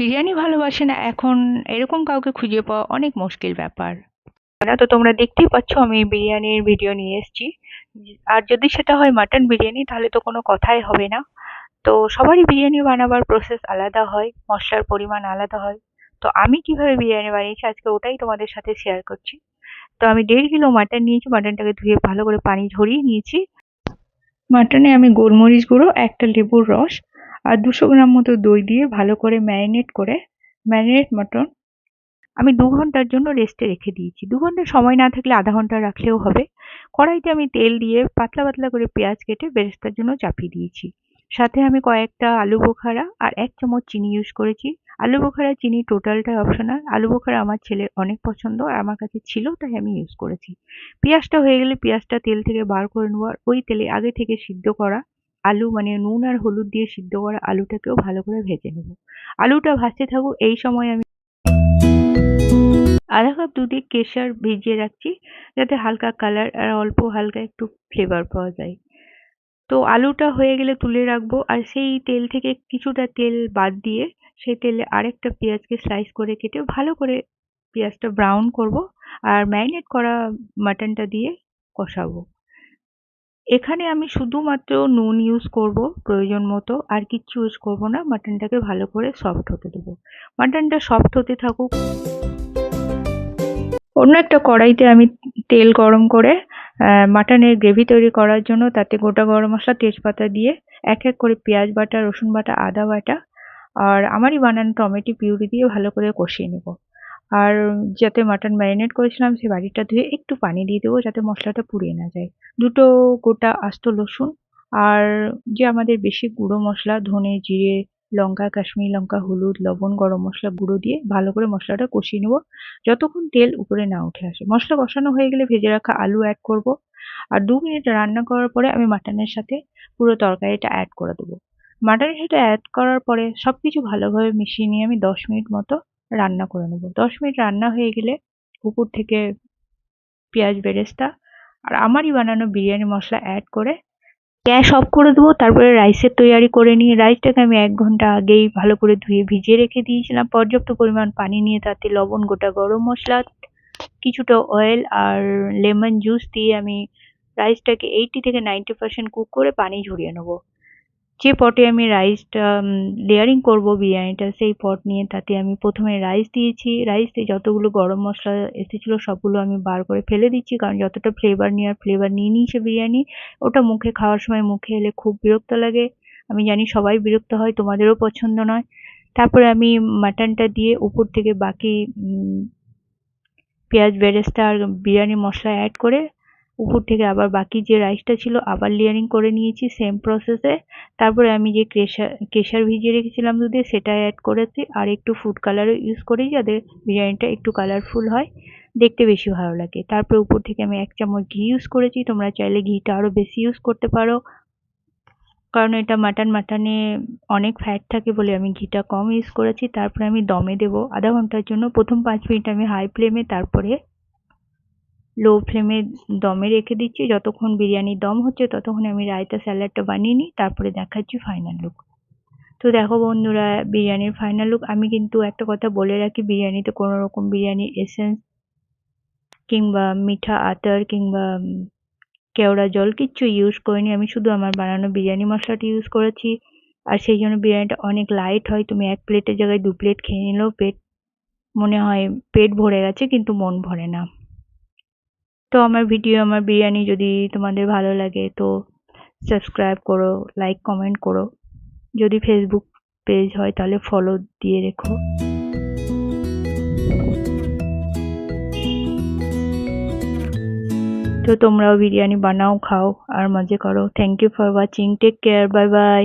বিরিয়ানি ভালোবাসে না এখন এরকম কাউকে খুঁজে পাওয়া অনেক মুশকিল ব্যাপার। তো তোমরা দেখতেই পাচ্ছ আমি বিরিয়ানির ভিডিও নিয়ে এসেছি। আর যদি সেটা হয় মাটন বিরিয়ানি তাহলে তো কোনো কথাই হবে না। তো সবারই বিরিয়ানি বানাবার প্রসেস আলাদা হয়, মশলার পরিমাণ আলাদা হয়। তো আমি কিভাবে বিরিয়ানি বানিয়েছি আজকে ওটাই তোমাদের সাথে শেয়ার করছি। তো আমি 1.5 কিলো মাটন নিয়েছি, মাটনটাকে ধুয়ে ভালো করে পানি ঝরিয়ে নিয়েছি। মাটনে আমি গোলমরিচ গুঁড়ো, একটা লেবুর রস আর 200 গ্রাম মতো দই দিয়ে ভালো করে ম্যারিনেট মটন আমি 2 ঘন্টার জন্য রেস্টে রেখে দিয়েছি। 2 ঘন্টা সময় না থাকলে আধা ঘন্টা রাখলেও হবে। কড়াইতে আমি তেল দিয়ে পাতলা পাতলা করে পেঁয়াজ কেটে বেরেস্তার জন্য চাপিয়ে দিয়েছি। সাথে আমি কয়েকটা আলু বোখারা আর 1 চামচ চিনি ইউজ করেছি। আলু বোখারা চিনি টোটালটাই অপশনাল। আলু বোখারা আমার ছেলের অনেক পছন্দ আর আমার কাছে ছিল তাই আমি ইউজ করেছি। পেঁয়াজটা হয়ে গেলে পেঁয়াজটা তেল থেকে বার করে নেবো আর ওই তেলে আগে থেকে সিদ্ধ করা আলু মানে নুন আর হলুদ দিয়ে সিদ্ধ করা আলুটাকেও ভালো করে ভেজে নেব। আলুটা ভাজতে থাকুক এই সময় আমি আধা কাপ দুধে কেশর ভিজিয়ে রাখছি যাতে হালকা কালার আর অল্প হালকা একটু ফ্লেভার পাওয়া যায়। তো আলুটা হয়ে গেলে তুলে রাখবো আর সেই তেল থেকে কিছুটা তেল বাদ দিয়ে সেই তেলে আরেকটা পেঁয়াজকে স্লাইস করে কেটে ভালো করে পেঁয়াজটা ব্রাউন করব আর ম্যারিনেট করা মাটনটা দিয়ে কষাবো। এখানে আমি শুধুমাত্র নুন ইউজ করব প্রয়োজন মতো, আর কিচ্ছু ইউজ করব না। মাটনটাকে ভালো করে সফট হতে দেবো। মাটনটা সফট হতে থাকুক। অন্য একটা কড়াইতে আমি তেল গরম করে মাটনের গ্রেভি তৈরি করার জন্য তাতে গোটা গরম মশলা তেজপাতা দিয়ে এক এক করে পেঁয়াজ বাটা, রসুন বাটা, আদা বাটা আর আমারই বানানো টমেটো পিউরি দিয়ে ভালো করে কষিয়ে নেব। আর যাতে মাটন ম্যারিনেট করেছিলাম সেই বাটিটা ধুয়ে একটু পানি দিয়ে দেবো যাতে মশলাটা পুড়িয়ে না যায়। দুটো গোটা আস্ত রসুন আর যে আমাদের বেশি গুঁড়ো মশলা ধনে, জিরে, লঙ্কা, কাশ্মীরি লঙ্কা, হলুদ, লবণ, গরম মশলা গুঁড়ো দিয়ে ভালো করে মশলাটা কষিয়ে নেব যতক্ষণ তেল উপরে না উঠে আসে। মশলা কষানো হয়ে গেলে ভেজে রাখা আলু অ্যাড করব আর 2 মিনিট রান্না করার পরে আমি মাটনের সাথে পুরো তরকারিটা অ্যাড করে দেবো। মাটনের সাথে অ্যাড করার পরে সবকিছু ভালোভাবে মিশিয়ে নিয়ে আমি 10 মিনিট মতো রান্না করে নেব। 10 মিনিট রান্না হয়ে গেলে উপর থেকে পেঁয়াজ বেরেস্তা আর আমারই বানানো বিরিয়ানি মশলা অ্যাড করে গ্যাস অফ করে দেবো। তারপরে রাইসের তৈয়ারি করে নিয়ে রাইসটাকে আমি 1 ঘন্টা আগেই ভালো করে ধুয়ে ভিজিয়ে রেখে দিয়েছিলাম। পর্যাপ্ত পরিমাণ পানি নিয়ে তাতে লবণ, গোটা গরম মশলা, কিছুটা অয়েল আর লেমন জুস দিয়ে আমি রাইসটাকে 80 থেকে 90% কুক করে পানি ঝরিয়ে নেবো। যে পটে আমি রাইসটা লেয়ারিং করব বিরিয়ানিটা সেই পট নিয়ে তাতে আমি প্রথমে রাইস দিয়েছি। রাইস দিয়ে যতগুলো গরম মশলা এসেছিলো সবগুলো আমি বার করে ফেলে দিচ্ছি কারণ যতটা ফ্লেভার নিয়ে নিয়েছে বিরিয়ানি ওটা মুখে খাওয়ার সময় মুখে এলে খুব বিরক্ত লাগে। আমি জানি সবাই বিরক্ত হয়, তোমাদেরও পছন্দ নয়। তারপরে আমি মাটনটা দিয়ে উপর থেকে বাকি পেঁয়াজ বেরেস্তা আর বিরিয়ানি মশলা অ্যাড করে উপর থেকে আবার বাকি যে রাইসটা ছিল আবার লেয়ারিং করে নিয়েছি সেম প্রসেসে। তারপরে আমি যে কেশর ভিজিয়ে রেখেছিলাম দুধে সেটা অ্যাড করেছি আর একটু ফুড কালারও ইউজ করি যাতে বিরিয়ানিটা একটু কালারফুল হয়, দেখতে বেশি ভালো লাগে। তারপরে উপর থেকে আমি 1 চামচ ঘি ইউজ করেছি, তোমরা চাইলে ঘিটা আরও বেশি ইউজ করতে পারো কারণ এটা মাটনে অনেক ফ্যাট থাকে বলে আমি ঘিটা কম ইউজ করেছি। তারপরে আমি দমে দেবো আধা ঘন্টার জন্য। প্রথম 5 মিনিট আমি হাই ফ্লেমে তারপরে লো ফ্লেমে দমে রেখে দিচ্ছি। যতক্ষণ বিরিয়ানি দম হচ্ছে ততক্ষণ আমি রায়তা স্যালাডটা বানিয়ে নিই, তারপরে দেখাচ্ছি ফাইনাল লুক। তো দেখো বন্ধুরা বিরিয়ানির ফাইনাল লুক। আমি কিন্তু একটা কথা বলে রাখি, বিরিয়ানিতে কোনো রকম বিরিয়ানির এসেন্স কিংবা মিঠা আতর কিংবা কেওড়া জল কিচ্ছু ইউজ করিনি। আমি শুধু আমার বানানো বিরিয়ানি মশলাটা ইউজ করেছি আর সেই জন্য বিরিয়ানিটা অনেক লাইট হয়। তুমি 1 প্লেটের জায়গায় 2 প্লেট খেয়ে নিলেও মনে হয় পেট ভরে গেছে কিন্তু মন ভরে না। তো আমার বিরিয়ানি যদি তোমাদের ভালো লাগে তো সাবস্ক্রাইব করো, লাইক কমেন্ট করো। যদি ফেসবুক পেজ হয় তাহলে ফলো দিয়ে রেখো। তো তোমরাও বিরিয়ানি বানাও, খাও আর মজা করো। Thank you for watching. Take care. Bye by.